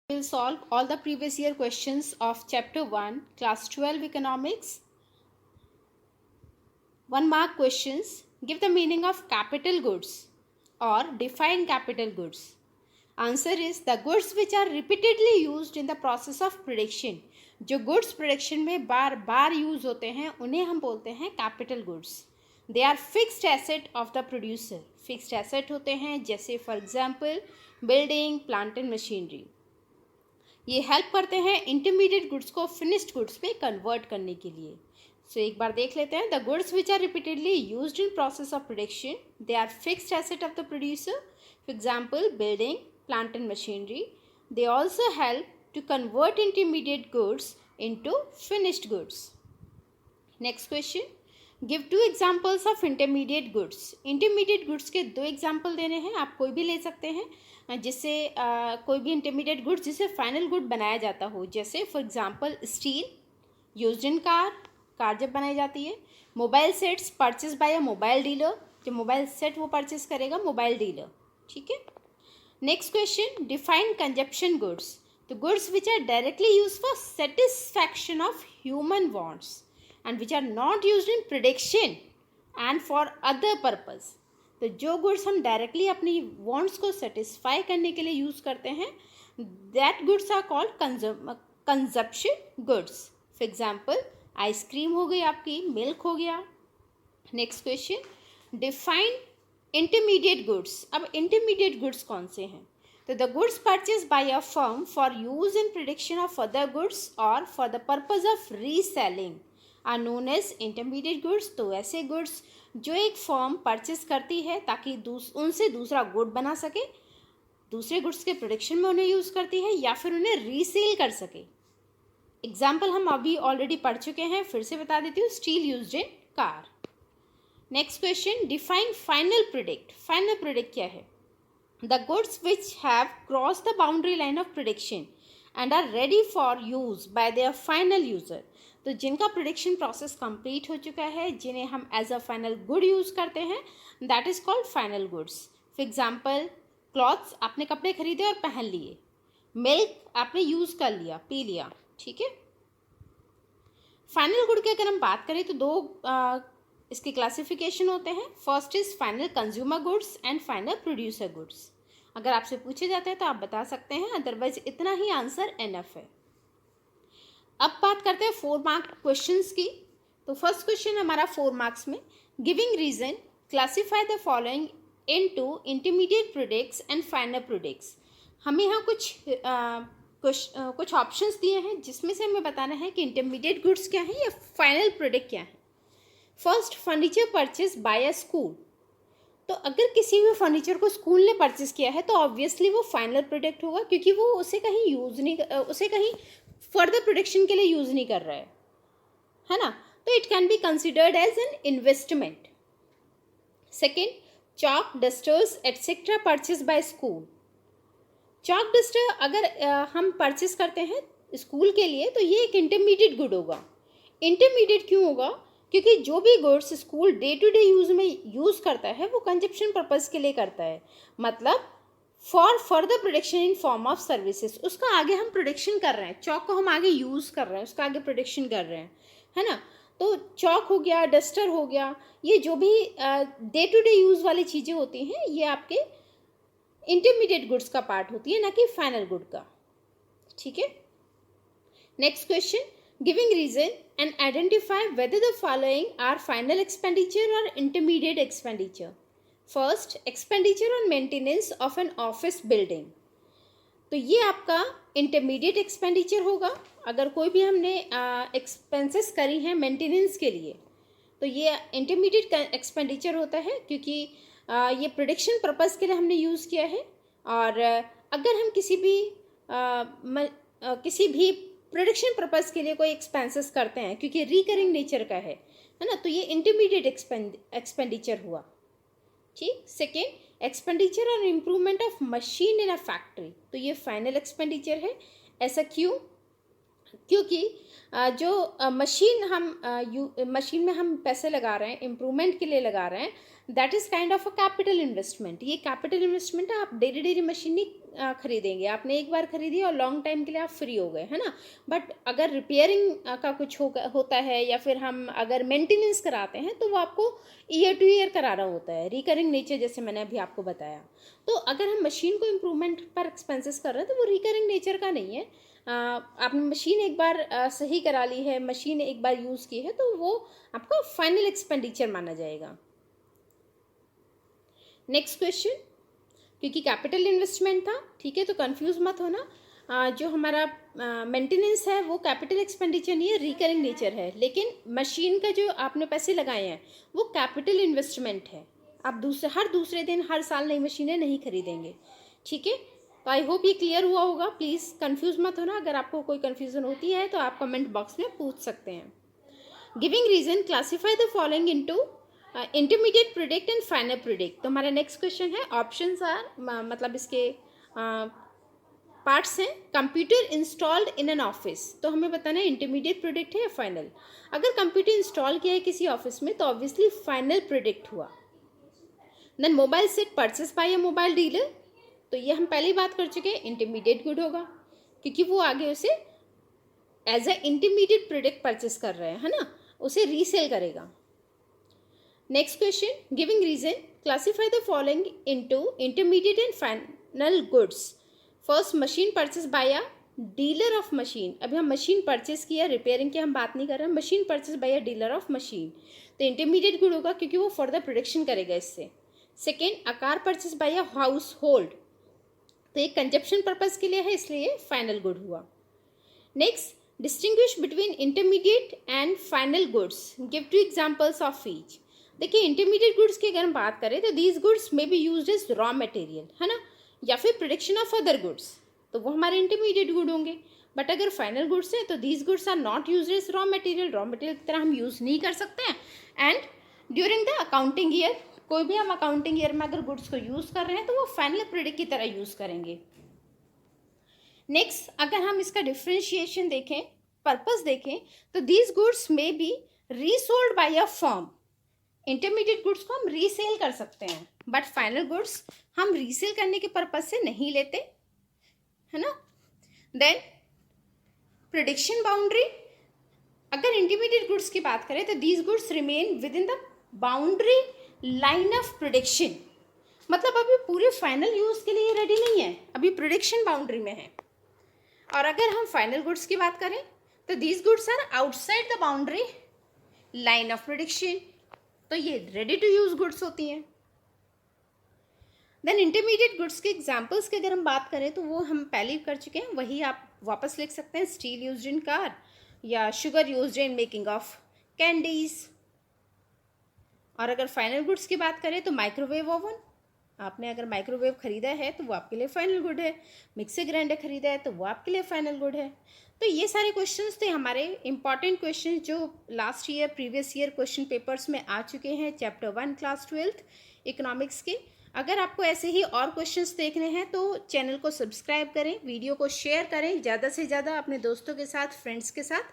We'll solve all the previous year questions of chapter 1 class 12 economics. 1 mark questions. Give the meaning of capital goods or define capital goods. Answer is the goods which are repeatedly used in the process of production. जो goods production में बार बार use होते हैं उन्हें हम बोलते हैं capital goods. They are fixed asset of the producer. Fixed asset होते हैं जैसे for example building, plant and machinery. ये हेल्प करते हैं इंटरमीडिएट गुड्स को फिनिश्ड गुड्स में कन्वर्ट करने के लिए. सो एक बार देख लेते हैं. The goods which are repeatedly used in process of production they are fixed asset of the producer. For example building, plant and machinery. They also help to convert intermediate goods into finished goods. Next question. Give 2 examples of intermediate goods. Intermediate goods के 2 example देने हैं. आप कोई भी ले सकते हैं जिससे कोई भी इंटरमीडिएट गुड्स जिससे फाइनल गुड बनाया जाता हो. जैसे for example steel used in car जब बनाई जाती है. Mobile sets purchase by a mobile dealer. जो मोबाइल सेट वो परचेज करेगा मोबाइल डीलर. ठीक है. Next question. Define consumption goods. The goods which are directly use for satisfaction of human wants and which are not used in production and for other purpose. तो जो goods हम directly अपनी wants को satisfy करने के लिए use करते हैं that goods are called consumption goods. For example ice cream हो गई आपकी, मिल्क हो गया. Next question. Define intermediate goods. अब इंटरमीडिएट गुड्स कौन से हैं? तो the goods purchase by a firm for use in production of other goods और for the purpose of reselling are known as intermediate goods. तो ऐसे गुड्स जो एक फर्म परचेज करती है ताकि उनसे दूसरा गुड बना सके, दूसरे गुड्स के प्रोडक्शन में उन्हें यूज़ करती है या फिर उन्हें रीसेल कर सके. एग्जाम्पल हम अभी ऑलरेडी पढ़ चुके हैं, फिर से बता देती हूँ. Steel used in car. Next question. Define final product. Final product क्या है? The goods which have cross the boundary line of production and are ready for use by their final user. तो जिनका प्रोडक्शन प्रोसेस कंप्लीट हो चुका है, जिन्हें हम as a final good use करते हैं, that is called final goods. For example clothes, आपने कपड़े खरीदे और पहन लिए. मिल्क आपने यूज़ कर लिया, पी लिया. ठीक है. फाइनल गुड की अगर हम बात करें तो 2 इसके क्लासिफिकेशन होते हैं. First is final consumer goods and final producer goods. अगर आपसे पूछे जाते हैं तो आप बता सकते हैं, अदरवाइज इतना ही आंसर एनफ है. अब बात करते हैं 4 मार्क क्वेश्चंस की. तो फर्स्ट क्वेश्चन हमारा 4 मार्क्स में. Giving reason classify the following into intermediate products and final products. हमें यहाँ कुछ ऑप्शंस दिए हैं जिसमें से हमें बताना है कि इंटरमीडिएट गुड्स क्या है या फाइनल प्रोडक्ट क्या है. First, furniture purchase by a school. तो अगर किसी भी फर्नीचर को स्कूल ने परचेज किया है तो ऑब्वियसली वो फाइनल प्रोडक्ट होगा, क्योंकि वो उसे कहीं फर्दर प्रोडक्शन के लिए यूज़ नहीं कर रहा है ना. तो it can be considered as an investment. Second, chalk, dusters etcetera purchase by school. Chalk duster अगर हम परचेज करते हैं स्कूल के लिए तो ये एक इंटरमीडिएट गुड होगा. इंटरमीडिएट क्यों होगा? क्योंकि जो भी goods school day to day use में यूज़ करता है वो कंजप्शन पर्पज़ के लिए करता है. मतलब for further production in form of services. उसका आगे हम प्रोडक्शन कर रहे हैं, चॉक को हम आगे यूज़ कर रहे हैं, उसका आगे प्रोडक्शन कर रहे हैं, है ना. तो चॉक हो गया, डस्टर हो गया, ये जो भी डे टू डे यूज़ वाली चीज़ें होती हैं ये आपके इंटरमीडिएट गुड्स का पार्ट होती है, ना कि फाइनल गुड का. ठीक है. Next question. Giving reason and identify whether the following are final expenditure और intermediate expenditure. First, expenditure on maintenance of an office building. तो ये आपका इंटरमीडिएट एक्सपेंडिचर होगा. अगर कोई भी हमने एक्सपेंसेस करी हैं मेंटेनेंस के लिए तो ये इंटरमीडिएट एक्सपेंडिचर होता है, क्योंकि ये प्रोडक्शन पर्पज़ के लिए हमने यूज़ किया है. और अगर हम किसी भी प्रोडक्शन पर्पज़ के लिए कोई एक्सपेंसेस करते हैं क्योंकि रिकरिंग नेचर का है ना, तो ये इंटरमीडिएट एक्सपेंडिचर हुआ. ठीक. सेकेंड, एक्सपेंडिचर और improvement of machine in a factory. तो ये फाइनल एक्सपेंडिचर है. ऐसा क्यों? क्योंकि जो मशीन में हम पैसे लगा रहे हैं, इम्प्रूवमेंट के लिए लगा रहे हैं, that is kind of a capital investment. ये कैपिटल इन्वेस्टमेंट है, आप डेली डेली मशीन नहीं खरीदेंगे, आपने एक बार खरीदी और लॉन्ग टाइम के लिए आप फ्री हो गए, है ना। बट अगर रिपेयरिंग का कुछ होता है या फिर हम अगर मेंटेनेंस कराते हैं तो वो आपको ईयर टू ईयर कराना होता है, रिकरिंग नेचर, जैसे मैंने अभी आपको बताया। तो अगर हम मशीन को इम्प्रूवमेंट पर एक्सपेंसेस कर रहे हैं तो वो रिकरिंग नेचर का नहीं है। आपने मशीन एक बार सही करा ली है, मशीन एक बार यूज़ की है, तो वो आपका फाइनल एक्सपेंडिचर माना जाएगा। नेक्स्ट क्वेश्चन, क्योंकि कैपिटल इन्वेस्टमेंट था, ठीक है, तो कंफ्यूज मत होना। जो हमारा मेंटेनेंस है वो कैपिटल एक्सपेंडिचर नहीं है, रिकरिंग नेचर है। लेकिन मशीन का जो आपने पैसे लगाए हैं वो कैपिटल इन्वेस्टमेंट है। आप हर दूसरे दिन हर साल नई मशीनें नहीं खरीदेंगे, ठीक है। तो आई होप ये क्लियर हुआ होगा। प्लीज़ कंफ्यूज मत होना। अगर आपको कोई कन्फ्यूज़न होती है तो आप कमेंट बॉक्स में पूछ सकते हैं। Giving reason, classify the following into intermediate product and final product. तो हमारा नेक्स्ट क्वेश्चन है, ऑप्शंस आर, मतलब इसके पार्ट्स हैं। Computer installed in an office, तो हमें बताना है इंटरमीडिएट प्रोडक्ट है या फाइनल। अगर कंप्यूटर इंस्टॉल किया है किसी ऑफिस में तो ऑब्वियसली फाइनल प्रोडक्ट हुआ। Then mobile set purchase by a mobile dealer, तो ये हम पहले ही बात कर चुके हैं, इंटरमीडिएट गुड होगा, क्योंकि वो आगे उसे as a intermediate product purchase कर रहे हैं, है ना, उसे रीसेल करेगा। Next question, giving reason, classify the following into intermediate and final goods. First, machine purchase by a dealer of machine. अभी हम मशीन परचेस किया, रिपेयरिंग की हम बात नहीं कर रहे हैं, machine purchase by a dealer of machine, तो इंटरमीडिएट गुड होगा क्योंकि वो फर्दर प्रोडक्शन करेगा इससे। Second, a car purchase by a household, तो एक कंजप्शन पर्पज के लिए है, इसलिए फाइनल गुड हुआ। Next, distinguish between intermediate and final goods, give 2 examples of each. देखिए, इंटरमीडिएट गुड्स की अगर हम बात करें तो these goods may be used as raw material, है ना, या फिर प्रोडक्शन ऑफ अदर गुड्स, तो वो हमारे इंटरमीडिएट गुड होंगे। बट अगर फाइनल गुड्स हैं तो these goods are not used as raw material की तरह हम यूज़ नहीं कर सकते हैं। And during the accounting year, कोई भी हम अकाउंटिंग ईयर में अगर गुड्स को यूज़ कर रहे हैं तो वो फाइनल प्रोडक्ट की तरह यूज़ करेंगे। नेक्स्ट, अगर हम इसका डिफ्रेंशिएशन देखें, पर्पस देखें, तो these goods may be resold by a firm. Intermediate goods को हम रीसेल कर सकते हैं, बट फाइनल गुड्स हम रीसेल करने के पर्पज से नहीं लेते, है ना। देन प्रोडक्शन बाउंड्री, अगर इंटरमीडिएट गुड्स की बात करें तो these goods remain within the boundary line of production, मतलब अभी पूरे फाइनल यूज के लिए रेडी नहीं है, अभी प्रोडक्शन बाउंड्री में है। और अगर हम फाइनल गुड्स की बात करें तो these goods are outside the boundary line of production, तो ये रेडी टू यूज गुड्स होती हैं। देन इंटरमीडिएट गुड्स के एग्जांपल्स की अगर हम बात करें तो वो हम पहले ही कर चुके हैं, वही आप वापस लिख सकते हैं। स्टील यूज्ड इन कार, या sugar used in making of candies. और अगर फाइनल गुड्स की बात करें तो माइक्रोवेव ओवन, आपने अगर माइक्रोवेव खरीदा है तो वो आपके लिए फाइनल गुड है। मिक्सर ग्राइंडर खरीदा है तो वो आपके लिए फाइनल गुड है। तो ये सारे क्वेश्चंस थे हमारे इंपॉर्टेंट क्वेश्चन जो last year previous year question papers में आ चुके हैं, चैप्टर 1 क्लास 12th इकोनॉमिक्स के। अगर आपको ऐसे ही और क्वेश्चंस देखने हैं तो चैनल को सब्सक्राइब करें, वीडियो को शेयर करें ज़्यादा से ज़्यादा अपने दोस्तों के साथ, फ्रेंड्स के साथ।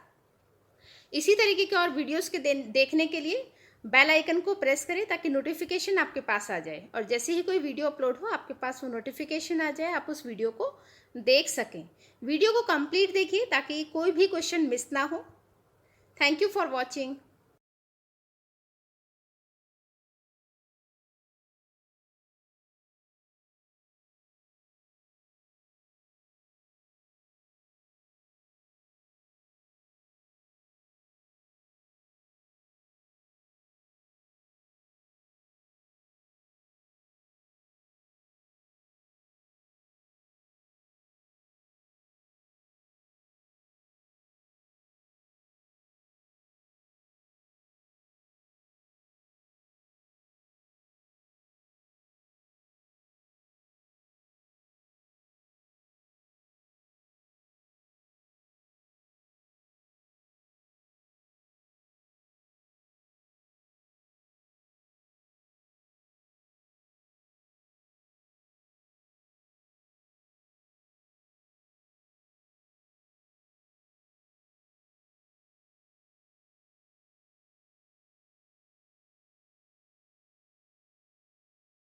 इसी तरीके के और वीडियोज़ के देखने के लिए बेल आइकन को प्रेस करें ताकि नोटिफिकेशन आपके पास आ जाए, और जैसे ही कोई वीडियो अपलोड हो आपके पास वो नोटिफिकेशन आ जाए, आप उस वीडियो को देख सकें। वीडियो को कंप्लीट देखिए ताकि कोई भी क्वेश्चन मिस ना हो। Thank you for watching.